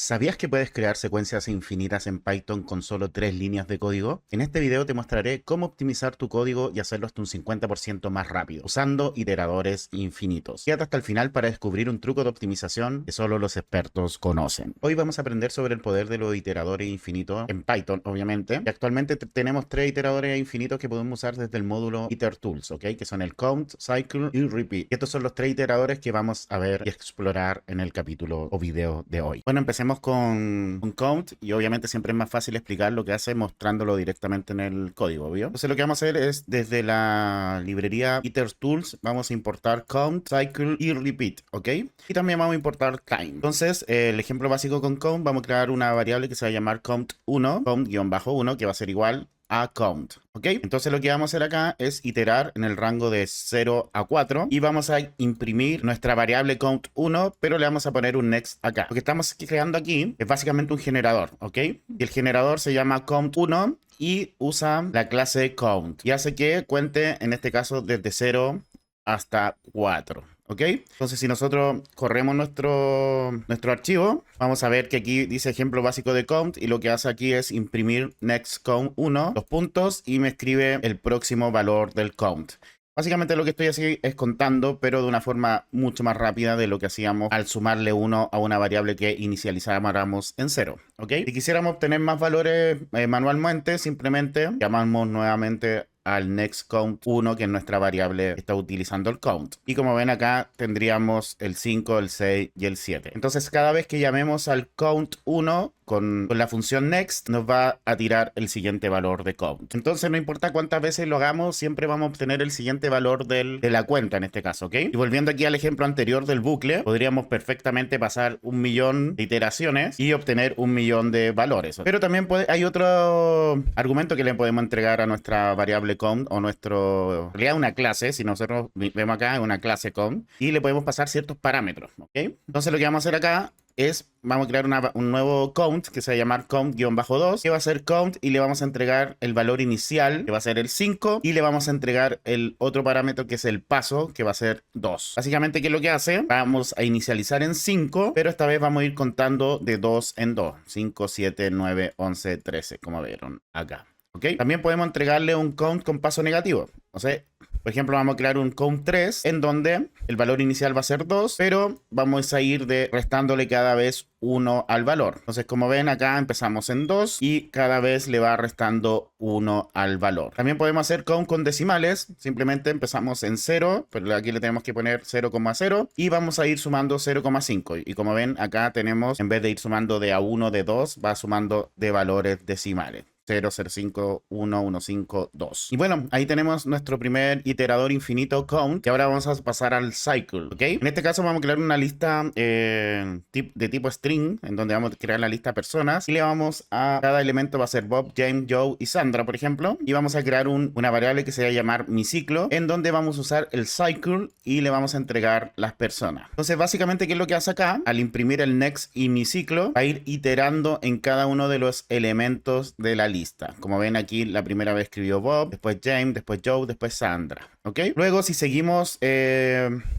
¿Sabías que puedes crear secuencias infinitas en Python con solo 3 líneas de código? En este video te mostraré cómo optimizar tu código y hacerlo hasta un 50% más rápido, usando iteradores infinitos. Quédate hasta el final para descubrir un truco de optimización que solo los expertos conocen. Hoy vamos a aprender sobre el poder de los iteradores infinitos en Python, obviamente. Y actualmente tenemos 3 iteradores infinitos que podemos usar desde el módulo itertools, ¿ok? Que son el count, cycle y repeat. Y estos son los 3 iteradores que vamos a ver y explorar en el capítulo o video de hoy. Bueno, empecemos con un count y obviamente siempre es más fácil explicar lo que hace mostrándolo directamente en el código, ¿vio? Entonces lo que vamos a hacer es desde la librería itertools vamos a importar count, cycle y repeat, ¿ok? Y también vamos a importar time. Entonces el ejemplo básico con count, vamos a crear una variable que se va a llamar count1, count-1, que va a ser igual a count, ¿ok? Entonces lo que vamos a hacer acá es iterar en el rango de 0 a 4 y vamos a imprimir nuestra variable count1, pero le vamos a poner un next acá. Lo que estamos creando aquí es básicamente un generador, ¿ok? Y el generador se llama count1 y usa la clase count y hace que cuente, en este caso, desde 0 hasta 4. ¿Ok? Entonces, si nosotros corremos nuestro archivo, vamos a ver que aquí dice ejemplo básico de count y lo que hace aquí es imprimir next count 1, los puntos, y me escribe el próximo valor del count. Básicamente lo que estoy haciendo es contando, pero de una forma mucho más rápida de lo que hacíamos al sumarle 1 a una variable que inicializáramos en 0. ¿Ok? Si quisiéramos obtener más valores manualmente, simplemente llamamos nuevamente al next count 1, que es nuestra variable que está utilizando el count. Y como ven acá tendríamos el 5, el 6 y el 7. Entonces cada vez que llamemos al count 1 con la función next, nos va a tirar el siguiente valor de count. Entonces no importa cuántas veces lo hagamos, siempre vamos a obtener el siguiente valor de la cuenta en este caso, ¿ok? Y volviendo aquí al ejemplo anterior del bucle, podríamos perfectamente pasar 1.000.000 de iteraciones y obtener 1.000.000 de valores. Pero también hay otro argumento que le podemos entregar a nuestra variable count o en realidad una clase. Si nosotros vemos acá, una clase count, y le podemos pasar ciertos parámetros, ¿ok? Entonces lo que vamos a hacer acá es, vamos a crear un nuevo count que se va a llamar count-2, que va a ser count, y le vamos a entregar el valor inicial, que va a ser el 5, y le vamos a entregar el otro parámetro que es el paso, que va a ser 2. Básicamente, ¿qué es lo que hace? Vamos a inicializar en 5, pero esta vez vamos a ir contando de 2 en 2. 5, 7, 9, 11, 13, como vieron acá. ¿Ok? También podemos entregarle un count con paso negativo. O sea, por ejemplo, vamos a crear un count 3 en donde el valor inicial va a ser 2, pero vamos a ir restándole cada vez 1 al valor. Entonces, como ven, acá empezamos en 2 y cada vez le va restando 1 al valor. También podemos hacer count con decimales. Simplemente empezamos en 0, pero aquí le tenemos que poner 0,0 y vamos a ir sumando 0,5. Y como ven, acá tenemos, en vez de ir sumando de a 1, de 2, va sumando de valores decimales. 0, 0, 5, 1, 1, 5, 2. Y bueno, ahí tenemos nuestro primer iterador infinito count, que ahora vamos a pasar al cycle, ¿ok? En este caso vamos a crear una lista de tipo string, en donde vamos a crear la lista personas, y le vamos a, cada elemento va a ser Bob, James, Joe y Sandra, por ejemplo, y vamos a crear una variable que se va a llamar mi ciclo, en donde vamos a usar el cycle y le vamos a entregar las personas. Entonces, básicamente, ¿qué es lo que hace acá? Al imprimir el next y mi ciclo, va a ir iterando en cada uno de los elementos de la lista. Como ven aquí, la primera vez escribió Bob, después James, después Joe, después Sandra. ¿Ok? Luego, si seguimos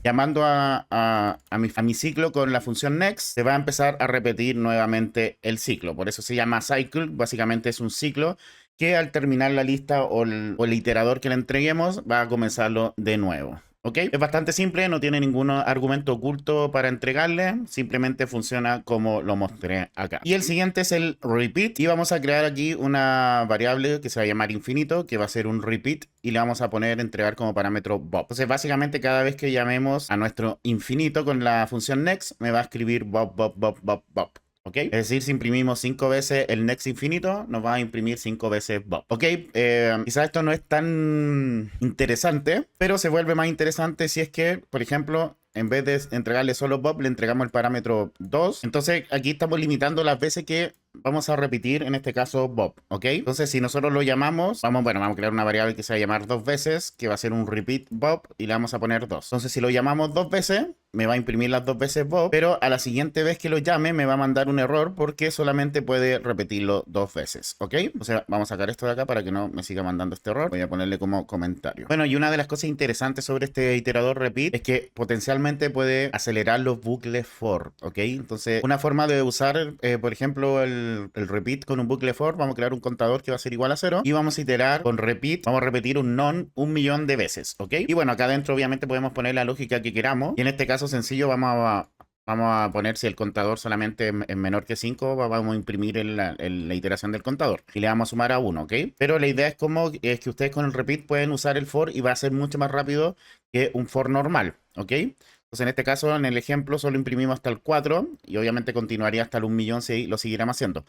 llamando a mi ciclo con la función next, se va a empezar a repetir nuevamente el ciclo. Por eso se llama cycle. Básicamente es un ciclo que al terminar la lista o el iterador que le entreguemos, va a comenzarlo de nuevo. ¿Ok? Es bastante simple, no tiene ningún argumento oculto para entregarle, simplemente funciona como lo mostré acá. Y el siguiente es el repeat, y vamos a crear aquí una variable que se va a llamar infinito, que va a ser un repeat, y le vamos a entregar como parámetro Bob. Entonces, básicamente, cada vez que llamemos a nuestro infinito con la función next, me va a escribir Bob, Bob, Bob, Bob, Bob. ¿Ok? Es decir, si imprimimos 5 veces el next infinito, nos va a imprimir 5 veces Bob. ¿Ok? Quizás esto no es tan interesante, pero se vuelve más interesante si es que, por ejemplo, en vez de entregarle solo Bob, le entregamos el parámetro 2. Entonces, aquí estamos limitando las veces que vamos a repetir en este caso Bob, ¿ok? Entonces si nosotros lo llamamos, vamos a crear una variable que se va a llamar 2 veces, que va a ser un repeat Bob y le vamos a poner 2. Entonces si lo llamamos 2 veces, me va a imprimir las 2 veces Bob, pero a la siguiente vez que lo llame me va a mandar un error porque solamente puede repetirlo 2 veces, ¿ok? O sea, vamos a sacar esto de acá para que no me siga mandando este error. Voy a ponerle como comentario. Bueno, y una de las cosas interesantes sobre este iterador repeat es que potencialmente puede acelerar los bucles for, ¿ok? Entonces, una forma de usar, por ejemplo, el repeat con un bucle for, vamos a crear un contador que va a ser igual a 0 y vamos a iterar con repeat, vamos a repetir un non 1.000.000 de veces, ¿ok? Y bueno, acá adentro obviamente podemos poner la lógica que queramos y en este caso sencillo vamos a poner si el contador solamente es menor que 5, vamos a imprimir la iteración del contador y le vamos a sumar a 1, ¿ok? Pero la idea es que ustedes con el repeat pueden usar el for y va a ser mucho más rápido que un for normal, ¿ok? Entonces en este caso, en el ejemplo, solo imprimimos hasta el 4 y obviamente continuaría hasta el 1.000.000 si lo siguiéramos haciendo.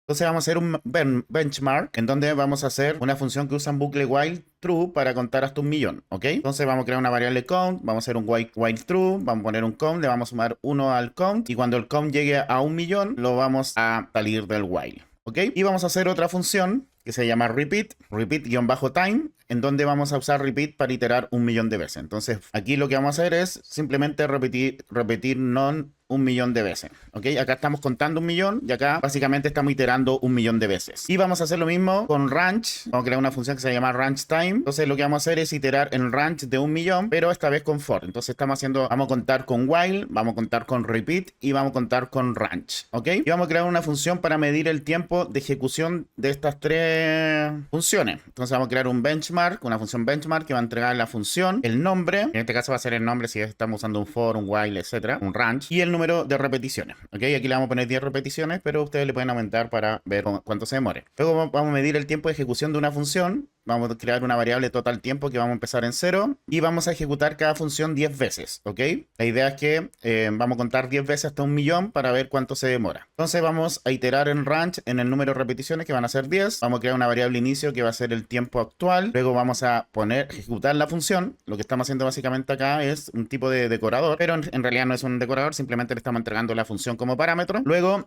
Entonces vamos a hacer un benchmark en donde vamos a hacer una función que usa un bucle while true para contar hasta 1.000.000, ¿ok? Entonces vamos a crear una variable count, vamos a hacer un while true, vamos a poner un count, le vamos a sumar 1 al count y cuando el count llegue a 1.000.000 lo vamos a salir del while, ¿ok? Y vamos a hacer otra función que se llama repeat-time, en donde vamos a usar repeat para iterar 1.000.000 de veces. Entonces aquí lo que vamos a hacer es simplemente repetir non 1.000.000 de veces, ¿ok? Acá estamos contando 1.000.000 y acá básicamente estamos iterando 1.000.000 de veces. Y vamos a hacer lo mismo con range. Vamos a crear una función que se llama range time. Entonces lo que vamos a hacer es iterar en range de 1.000.000, pero esta vez con for. Entonces vamos a contar con while, vamos a contar con repeat y vamos a contar con range, ¿ok? Y vamos a crear una función para medir el tiempo de ejecución de estas tres funciones. Entonces vamos a crear un benchmark, una función benchmark que va a entregar la función, el nombre, en este caso va a ser el nombre si estamos usando un for, un while, etcétera, un range, y el número de repeticiones, ¿ok? Aquí le vamos a poner 10 repeticiones, pero ustedes le pueden aumentar para ver cuánto se demore. Luego vamos a medir el tiempo de ejecución de una función. Vamos a crear una variable total tiempo que vamos a empezar en 0 y vamos a ejecutar cada función 10 veces, ¿ok? La idea es que vamos a contar 10 veces hasta 1.000.000 para ver cuánto se demora. Entonces vamos a iterar en range en el número de repeticiones que van a ser 10. Vamos a crear una variable inicio que va a ser el tiempo actual. Luego vamos a ejecutar la función. Lo que estamos haciendo básicamente acá es un tipo de decorador, pero en realidad no es un decorador, simplemente le estamos entregando la función como parámetro. Luego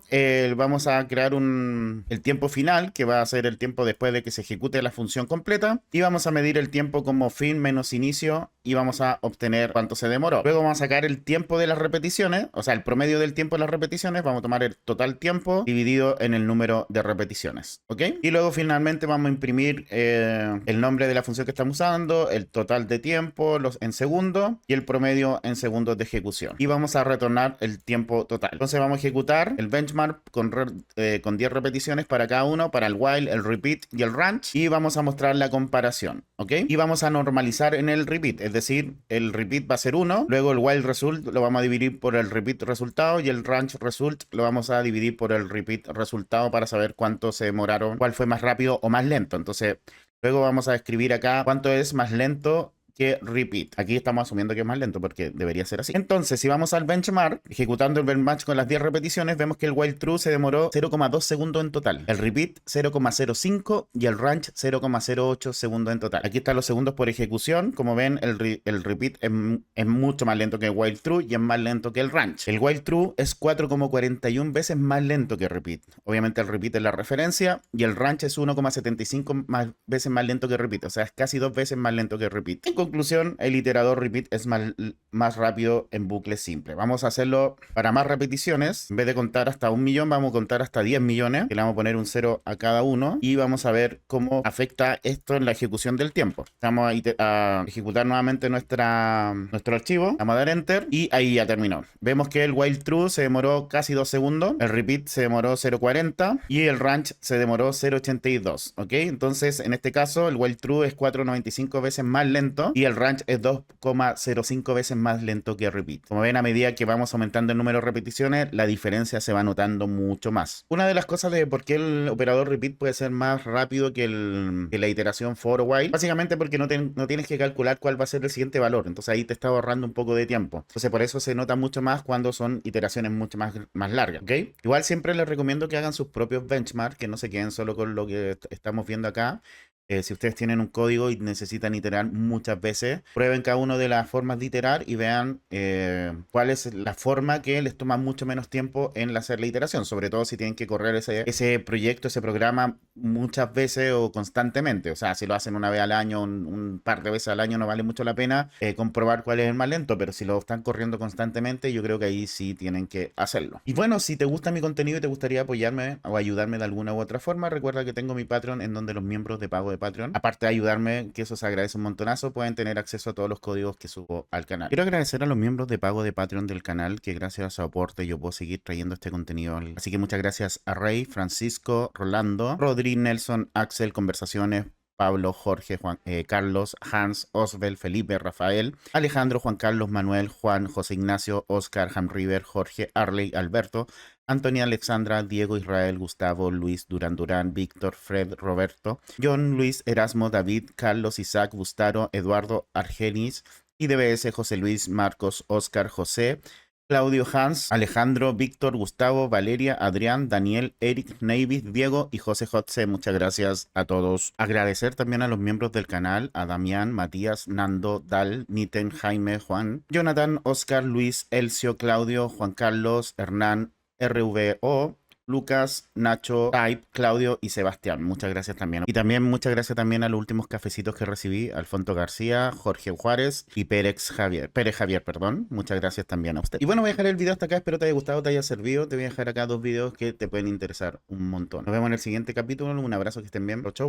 vamos a crear el tiempo final, que va a ser el tiempo después de que se ejecute la función completa. Y vamos a medir el tiempo como fin menos inicio y vamos a obtener cuánto se demoró. Luego vamos a sacar el tiempo de las repeticiones, o sea, el promedio del tiempo de las repeticiones. Vamos a tomar el total tiempo dividido en el número de repeticiones, ¿ok? Y luego finalmente vamos a imprimir el nombre de la función que estamos usando, el total de tiempo en segundos y el promedio en segundos de ejecución. Y vamos a retornar el tiempo total. Entonces vamos a ejecutar el benchmark con 10 repeticiones para cada uno, para el while, el repeat y el range. Y vamos a mostrar la comparación, ¿ok? Y vamos a normalizar en el repeat, es decir, el repeat va a ser 1, luego el while result lo vamos a dividir por el repeat resultado y el range result lo vamos a dividir por el repeat resultado para saber cuánto se demoraron, cuál fue más rápido o más lento. Entonces, luego vamos a escribir acá cuánto es más lento que repeat. Aquí estamos asumiendo que es más lento porque debería ser así. Entonces, si vamos al benchmark, ejecutando el benchmark con las 10 repeticiones, vemos que el while true se demoró 0,2 segundos en total. El repeat 0,05 y el range 0,08 segundos en total. Aquí están los segundos por ejecución. Como ven, el repeat es mucho más lento que el while true y es más lento que el range. El while true es 4,41 veces más lento que el repeat. Obviamente el repeat es la referencia y el range es 1,75 veces más lento que el repeat. O sea, es casi 2 veces más lento que el repeat. En conclusión, el iterador repeat es más rápido en bucle simple. Vamos a hacerlo para más repeticiones. En vez de contar hasta 1.000.000, vamos a contar hasta 10 millones, que le vamos a poner un 0 a cada uno y vamos a ver cómo afecta esto en la ejecución del tiempo. Vamos a ejecutar nuevamente nuestro archivo, vamos a dar enter y ahí ya terminó. Vemos que el while true se demoró casi 2 segundos, el repeat se demoró 0,40 y el range se demoró 0,82, ¿ok? Entonces, en este caso, el while true es 4,95 veces más lento y el range es 2,05 veces más lento que el repeat. Como ven, a medida que vamos aumentando el número de repeticiones, la diferencia se va notando mucho más. Una de las cosas de por qué el operador repeat puede ser más rápido que la iteración for o while, básicamente porque no tienes que calcular cuál va a ser el siguiente valor. Entonces ahí te está ahorrando un poco de tiempo. Entonces por eso se nota mucho más cuando son iteraciones mucho más largas, ¿ok? Igual siempre les recomiendo que hagan sus propios benchmarks, que no se queden solo con lo que estamos viendo acá. Si ustedes tienen un código y necesitan iterar muchas veces, prueben cada una de las formas de iterar y vean cuál es la forma que les toma mucho menos tiempo en hacer la iteración, sobre todo si tienen que correr ese proyecto, ese programa muchas veces o constantemente. O sea, si lo hacen una vez al año, un par de veces al año, no vale mucho la pena comprobar cuál es el más lento, pero si lo están corriendo constantemente, yo creo que ahí sí tienen que hacerlo. Y bueno, si te gusta mi contenido y te gustaría apoyarme o ayudarme de alguna u otra forma, recuerda que tengo mi Patreon, en donde los miembros de pago de Patreon, aparte de ayudarme, que eso se agradece un montonazo, pueden tener acceso a todos los códigos que subo al canal. Quiero agradecer a los miembros de pago de Patreon del canal, que gracias a su aporte yo puedo seguir trayendo este contenido. Así que muchas gracias a Rey, Francisco, Rolando, Rodri, Nelson, Axel, Conversaciones, Pablo, Jorge, Juan, Carlos, Hans, Osbel, Felipe, Rafael, Alejandro, Juan Carlos, Manuel, Juan, José Ignacio, Oscar, Ham River, Jorge, Arley, Alberto, Antonia, Alexandra, Diego, Israel, Gustavo, Luis, Durán Durán, Víctor, Fred, Roberto, John, Luis, Erasmo, David, Carlos, Isaac, Gustavo, Eduardo, Argenis, IDBS, José Luis, Marcos, Oscar, José, Claudio, Hans, Alejandro, Víctor, Gustavo, Valeria, Adrián, Daniel, Eric, Neivis, Diego y José Jotze. Muchas gracias a todos. Agradecer también a los miembros del canal, a Damián, Matías, Nando, Dal, Niten, Jaime, Juan, Jonathan, Oscar, Luis, Elcio, Claudio, Juan Carlos, Hernán, RVO, Lucas, Nacho, Type, Claudio y Sebastián. Muchas gracias también. Y también muchas gracias también a los últimos cafecitos que recibí. Alfonso García, Jorge Juárez y Pérez Javier, perdón. Muchas gracias también a usted. Y bueno, voy a dejar el video hasta acá. Espero te haya gustado, te haya servido. Te voy a dejar acá 2 videos que te pueden interesar un montón. Nos vemos en el siguiente capítulo. Un abrazo, que estén bien. Chau.